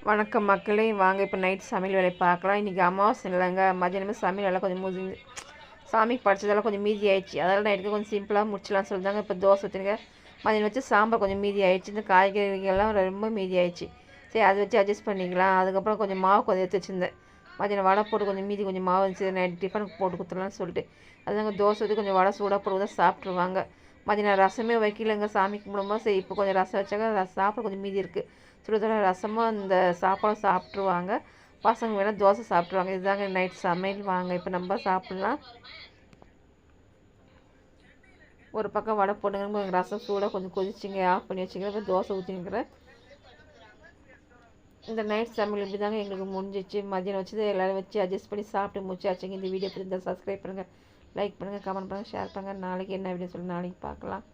வணக்கம் மக்களே, வாங்க இப்போ நைட் சமையல் வேலையை பார்க்கலாம். இன்றைக்கி அமாவாசை இல்லைங்க, மதியானமே சமையல் எல்லாம் கொஞ்சம் சாமிக்கு படித்ததெல்லாம் கொஞ்சம் மீதி ஆயிடுச்சு. அதெல்லாம் நைட்டுக்கு கொஞ்சம் சிம்பிளாக முடிச்சலாம்னு சொல்லிட்டாங்க. இப்போ தோசை ஊற்றிருங்க, மதியானம் வச்சு சாம்பார் கொஞ்சம் மீதி ஆயிடுச்சு. இந்த காய்கறிகள்லாம் ரொம்ப மீதி ஆயிடுச்சு. சரி, அதை வச்சு அட்ஜஸ்ட் பண்ணிக்கலாம். அதுக்கப்புறம் கொஞ்சம் மாவு கொஞ்சம் எடுத்து வச்சுருந்தேன். மதியானம் வடை போட்டு கொஞ்சம் மீதி கொஞ்சம் மாவு இருந்துச்சு, நைட் டிஃபனுக்கு போட்டு கொடுத்துடலான்னு சொல்லிட்டு அதுதாங்க தோசை ஊற்றி கொஞ்சம் வடை சூடாக போட்டு தான் சாப்பிட்ருவாங்க. மதியானம் ரசமே வைக்கலங்க, சாமி கும்பிடும்போது. சரி, இப்போ கொஞ்சம் ரசம் வச்சாங்க, சாப்பிட கொஞ்சம் மீதி இருக்குது. சுடுதர ரசமும் அந்த சாப்பாடும் சாப்பிட்ருவாங்க. பசங்க வேணால் தோசை சாப்பிட்ருவாங்க. இதுதாங்க நைட் சமையல். வாங்க இப்போ நம்ம சாப்பிட்லாம். ஒரு பக்கம் வடை போட்டுங்க, ரசம் சூடாக கொஞ்சம் கொதிச்சிங்க, ஆஃப் பண்ணி வச்சுக்கிறேன். இப்போ தோசை ஊற்றிக்கிறேன். இந்த நைட் சமையல் இப்படி தாங்க எங்களுக்கு முடிஞ்சிச்சு. மதியானம் வச்சு எல்லோரும் வச்சு அட்ஜஸ்ட் பண்ணி சாப்பிட்டு முடிச்சாச்சுங்க. இந்த வீடியோ பிடிச்சிருந்தால் சப்ஸ்கிரைப் பண்ணுங்கள், லைக் பண்ணுங்கள், கமெண்ட் பண்ணுங்கள், ஷேர் பண்ணுங்கள். நாளைக்கு என்ன வீடியோ சொல்லி நாளைக்கு பார்க்கலாம்.